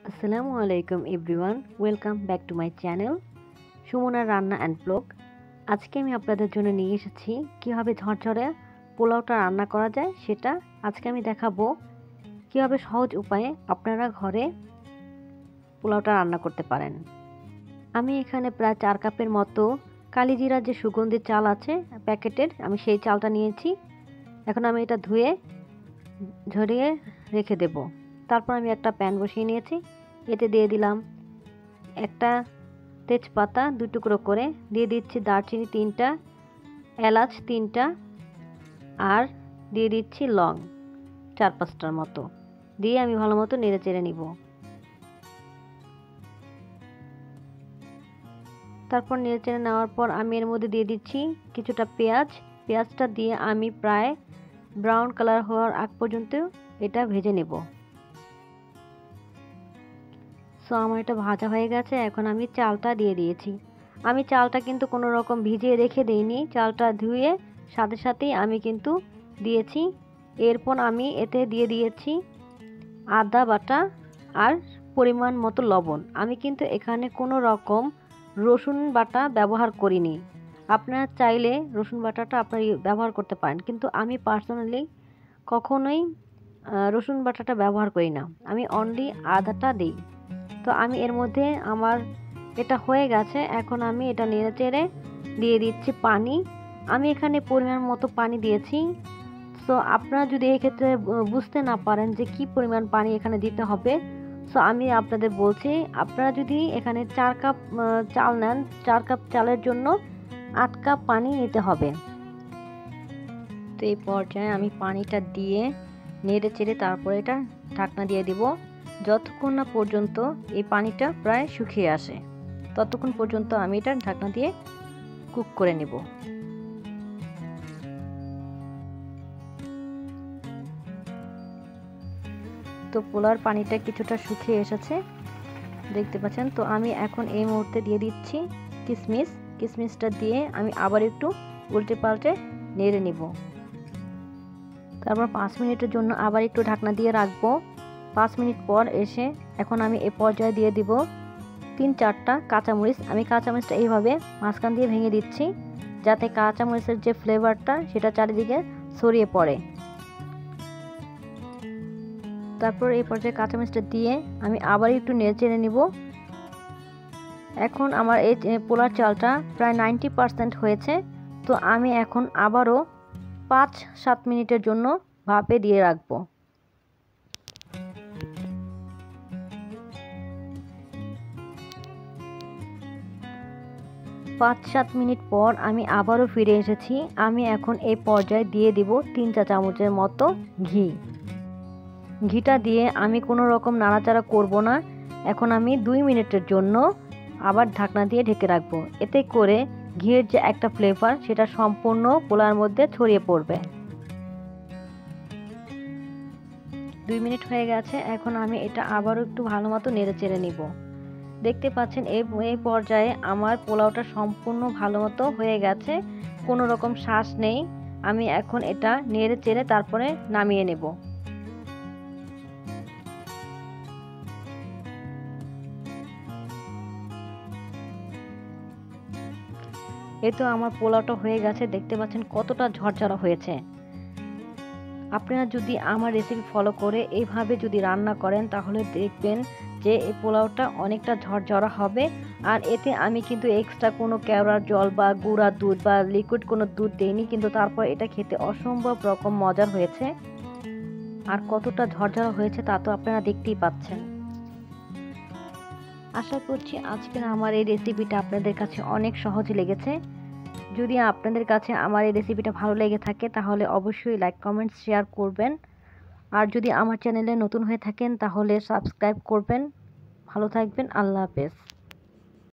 আসসালামু আলাইকুম everyone, welcome back to my channel সুমনার রান্না অ্যান্ড ব্লগ। আজকে আমি আপনাদের জন্য নিয়ে এসেছি কীভাবে ঝরঝরে পোলাওটা রান্না করা যায়, সেটা আজকে আমি দেখাবো। কীভাবে সহজ উপায়ে আপনারা ঘরে পোলাওটা রান্না করতে পারেন। আমি এখানে প্রায় 4 কাপের মতো কালিজিরার যে সুগন্ধি চাল আছে প্যাকেটের, আমি সেই চালটা নিয়েছি। এখন আমি এটা ধুয়ে ঝরিয়ে রেখে দেব। তারপর আমি একটা প্যান বসিয়ে নিয়েছি, এতে দিয়ে দিলাম একটা তেজপাতা 2 টুকরো করে, দিয়ে দিচ্ছি দারচিনি 3টা, এলাচ 3টা, আর দিয়ে দিচ্ছি লং 4-5টার মতো, দিয়ে আমি ভালো মতো নেড়ে চেড়ে নিব। তারপর নেড়ে চেড়ে নেওয়ার পর আমি এর মধ্যে দিয়ে দিচ্ছি কিছুটা পেঁয়াজটা দিয়ে আমি প্রায় ব্রাউন কালার হওয়ার আগ পর্যন্ত এটা ভেজে নেব। সো আমার এটা ভাজা হয়ে গেছে। এখন আমি চালটা দিয়ে দিয়েছি। আমি চালটা কিন্তু কোনো রকম ভিজিয়ে রেখে দিইনি, চালটা ধুয়ে সাথে সাথেই আমি কিন্তু দিয়েছি। এরপর আমি এতে দিয়ে দিয়েছি আদা বাটা আর পরিমাণ মতো লবণ। আমি কিন্তু এখানে কোনো রকম রসুন বাটা ব্যবহার করিনি। আপনারা চাইলে রসুন বাটাটা আপনারা ব্যবহার করতে পারেন, কিন্তু আমি পার্সোনালি কখনোই রসুন বাটাটা ব্যবহার করি না, আমি অনলি আদাটা দিই। তো আমি এর মধ্যে আমার এটা হয়ে গেছে। এখন আমি এটা নেড়ে চেড়ে দিয়ে দিচ্ছি পানি। আমি এখানে পরিমাণ মতো পানি দিয়েছি। সো আপনারা যদি এই ক্ষেত্রে বুঝতে না পারেন যে কি পরিমাণ পানি এখানে দিতে হবে, সো আমি আপনাদের বলছি, আপনারা যদি এখানে 4 কাপ চাল নেন, 4 কাপ চালের জন্য 8 কাপ পানি নিতে হবে। তো এই পর্যায়ে আমি পানিটা দিয়ে নেড়ে চেড়ে তারপরে এটা ঢাকনা দিয়ে দিব। যতক্ষণ না পর্যন্ত এই পানিটা প্রায় শুকিয়ে আসে, ততক্ষণ পর্যন্ত আমি এটা ঢাকনা দিয়ে কুক করে নেব। তো পোলাওর পানিটা কিছুটা শুকিয়ে এসেছে, দেখতে পাচ্ছেন। তো আমি এখন এই মুহূর্তে দিয়ে দিচ্ছি কিশমিশটা দিয়ে আমি আবার একটু উল্টে পাল্টে নেড়ে নিব। তারপর 5 মিনিটের জন্য আবার একটু ঢাকনা দিয়ে রাখবো। 5 মিনিট পর এসে এখন আমি এই পর্যায়ে দিয়ে দিব 3-4টা কাঁচামরিচ। আমি কাঁচামরিচটা এইভাবে মাঝখান দিয়ে ভেঙে দিচ্ছি, যাতে কাঁচামরিচের যে ফ্লেভারটা সেটা চারিদিকে ছড়িয়ে পড়ে। তারপর এই পর্যায়ে কাঁচামরিচটা দিয়ে আমি আবার একটু নেড়ে চেড়ে নিব। এখন আমার এই পোলার চালটা প্রায় 90% হয়েছে। তো আমি এখন আবারও 5-7 মিনিটের জন্য ভাপে দিয়ে রাখবো। 5-7 মিনিট পর আমি আবারও ফিরে এসেছি। আমি এখন এই পর্যায়ে দিয়ে দিব 3 চা চামচের মতো ঘিটা দিয়ে আমি কোনো রকম নাড়াচাড়া করব না। এখন আমি 2 মিনিটের জন্য আবার ঢাকনা দিয়ে ঢেকে রাখবো। এতে করে ঘিয়ের যে একটা ফ্লেভার সেটা সম্পূর্ণ পোলার মধ্যে ছড়িয়ে পড়বে। 2 মিনিট হয়ে গেছে। এখন আমি এটা আবারও একটু ভালো মতো নেড়ে চেড়ে নিব। দেখতে পাচ্ছেন এই পর্যায়ে আমার পোলাওটা সম্পূর্ণ ভালো মতো হয়ে গেছে, কোনো রকম শ্বাস নেই। আমি এখন এটা নেড়ে চেড়ে তারপরে নামিয়ে নেব। এই তো আমার পোলাওটা হয়ে গেছে, দেখতে পাচ্ছেন কতটা ঝরঝরা হয়েছে। আপনারা যদি আমার রেসিপি ফলো করে এইভাবে যদি রান্না করেন, তাহলে দেখবেন যে এই পোলাওটা অনেকটা ঝরঝরা হবে। আর এতে আমি কিন্তু এক্সট্রা কোনো কেওড়ার জল বা গুঁড়া দুধ বা লিকুইড কোনো দুধ দেইনি, কিন্তু তারপর এটা খেতে অসম্ভব রকম মজার হয়েছে। আর কতটা ঝরঝরা হয়েছে তা তো আপনারা দেখতেই পাচ্ছেন। আশা করছি আজকের আমার এই রেসিপিটা আপনাদের কাছে অনেক সহজ লেগেছে। যদি আপনাদের কাছে আমার এই রেসিপিটা ভালো লেগে থাকে, তাহলে অবশ্যই লাইক, কমেন্ট, শেয়ার করবেন। আর যদি আমার চ্যানেলে নতুন হয়ে থাকেন, তাহলে সাবস্ক্রাইব করবেন। ভালো থাকবেন। আল্লাহ হাফেজ।